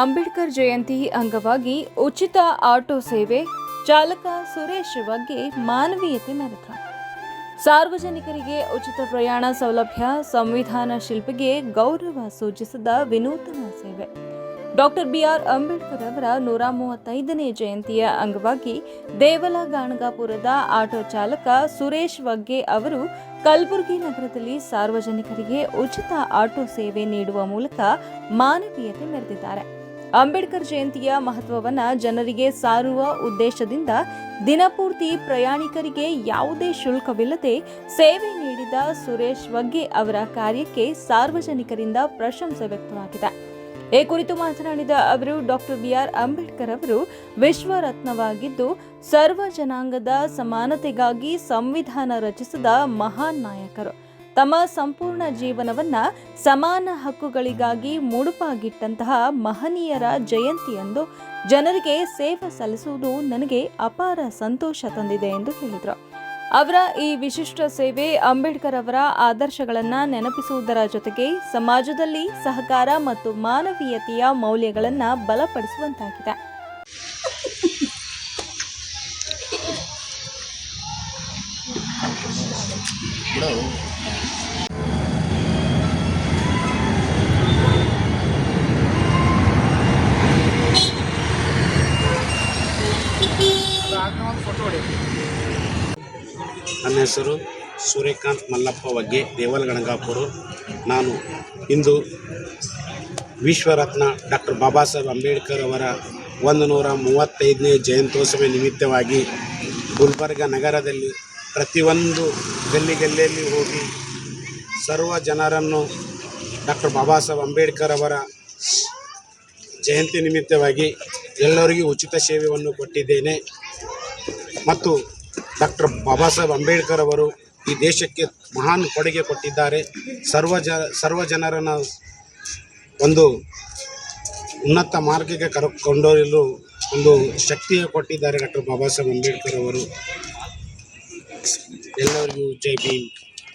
ಅಂಬೇಡ್ಕರ್ ಜಯಂತಿ ಅಂಗವಾಗಿ ಉಚಿತ ಆಟೋ ಸೇವೆ, ಚಾಲಕ ಸುರೇಶ್ ಬಗ್ಗೆ ಮಾನವೀಯತೆ ಮೆರೆದರು. ಸಾರ್ವಜನಿಕರಿಗೆ ಉಚಿತ ಪ್ರಯಾಣ ಸೌಲಭ್ಯ, ಸಂವಿಧಾನ ಶಿಲ್ಪಿಗೆ ಗೌರವ ಸೂಚಿಸಿದ ವಿನೂತನ ಸೇವೆ. ಡಾಕ್ಟರ್ ಬಿಆರ್ ಅಂಬೇಡ್ಕರ್ ಅವರ 135ನೇ ಜಯಂತಿಯ ಅಂಗವಾಗಿ ದೇವಲಗಾಣಗಾಪುರದ ಆಟೋ ಚಾಲಕ ಸುರೇಶ್ ವಗ್ಗೆ ಅವರು ಕಲಬುರಗಿ ನಗರದಲ್ಲಿ ಸಾರ್ವಜನಿಕರಿಗೆ ಉಚಿತ ಆಟೋ ಸೇವೆ ನೀಡುವ ಮೂಲಕ ಮಾನವೀಯತೆ ಮೆರೆದಿದ್ದಾರೆ. ಅಂಬೇಡ್ಕರ್ ಜಯಂತಿಯ ಮಹತ್ವವನ್ನು ಜನರಿಗೆ ಸಾರುವ ಉದ್ದೇಶದಿಂದ ದಿನಪೂರ್ತಿ ಪ್ರಯಾಣಿಕರಿಗೆ ಯಾವುದೇ ಶುಲ್ಕವಿಲ್ಲದೆ ಸೇವೆ ನೀಡಿದ ಸುರೇಶ್ ವಗ್ಗೆ ಅವರ ಕಾರ್ಯಕ್ಕೆ ಸಾರ್ವಜನಿಕರಿಂದ ಪ್ರಶಂಸೆ ವ್ಯಕ್ತವಾಗಿದೆ. ಈ ಕುರಿತು ಮಾತನಾಡಿದ ಅವರು, ಡಾಕ್ಟರ್ ಬಿಆರ್ ಅಂಬೇಡ್ಕರ್ ಅವರು ವಿಶ್ವರತ್ನವಾಗಿದ್ದು ಸರ್ವ ಜನಾಂಗದ ಸಮಾನತೆಗಾಗಿ ಸಂವಿಧಾನ ರಚಿಸಿದ ಮಹಾನ್ ನಾಯಕರು. ತಮ್ಮ ಸಂಪೂರ್ಣ ಜೀವನವನ್ನ ಸಮಾನ ಹಕ್ಕುಗಳಿಗಾಗಿ ಮುಡುಪಾಗಿಟ್ಟಂತಹ ಮಹನೀಯರ ಜಯಂತಿಯಂದು ಜನರಿಗೆ ಸೇವೆ ಸಲ್ಲಿಸುವುದು ನನಗೆ ಅಪಾರ ಸಂತೋಷ ತಂದಿದೆ ಎಂದು ಹೇಳಿದರು. ಅವರ ಈ ವಿಶಿಷ್ಟ ಸೇವೆ ಅಂಬೇಡ್ಕರ್ ಅವರ ಆದರ್ಶಗಳನ್ನು ನೆನಪಿಸುವುದರ ಜೊತೆಗೆ ಸಮಾಜದಲ್ಲಿ ಸಹಕಾರ ಮತ್ತು ಮಾನವೀಯತೆಯ ಮೌಲ್ಯಗಳನ್ನು ಬಲಪಡಿಸುವಂತಾಗಿದೆ. ನನ್ನ ಹೆಸರು ಸೂರ್ಯಕಾಂತ್ ಮಲ್ಲಪ್ಪ ವಗ್ಗೆ, ದೇವಲಗಣಗಾಪುರ. ನಾನು ಇಂದು ವಿಶ್ವರತ್ನ ಡಾಕ್ಟರ್ ಬಾಬಾ ಸಾಹೇಬ್ ಅಂಬೇಡ್ಕರ್ ಅವರ 135ನೇ ಜಯಂತ್ಯೋತ್ಸವ ನಿಮಿತ್ತವಾಗಿ ಗುಲ್ಬರ್ಗ ನಗರದಲ್ಲಿ ಪ್ರತಿಯೊಂದು ಗಲ್ಲಿಯಲ್ಲಿ ಹೋಗಿ ಸರ್ವ ಜನರನ್ನು ಡಾಕ್ಟರ್ ಬಾಬಾ ಸಾಹೇಬ್ ಅಂಬೇಡ್ಕರ್ ಅವರ ಜಯಂತಿ ನಿಮಿತ್ತವಾಗಿ ಎಲ್ಲರಿಗೂ ಉಚಿತ ಸೇವೆಯನ್ನು ಕೊಟ್ಟಿದ್ದೇನೆ. ಮತ್ತು ಡಾಕ್ಟರ್ ಬಾಬಾ ಸಾಹೇಬ್ ಅಂಬೇಡ್ಕರ್ ಅವರು ಈ ದೇಶಕ್ಕೆ ಮಹಾನ್ ಕೊಡುಗೆ ಕೊಟ್ಟಿದ್ದಾರೆ. ಸರ್ವ ಜನರನ್ನು ಒಂದು ಉನ್ನತ ಮಾರ್ಗಕ್ಕೆ ಕೊಂಡೊಯ್ಯಲು ಒಂದು ಶಕ್ತಿಯನ್ನು ಕೊಟ್ಟಿದ್ದಾರೆ ಡಾಕ್ಟರ್ ಬಾಬಾ ಸಾಹೇಬ್ ಅಂಬೇಡ್ಕರ್ ಅವರು. ಎಲ್ಲರಿಗೂ ಜೈ ಭೀಮ್.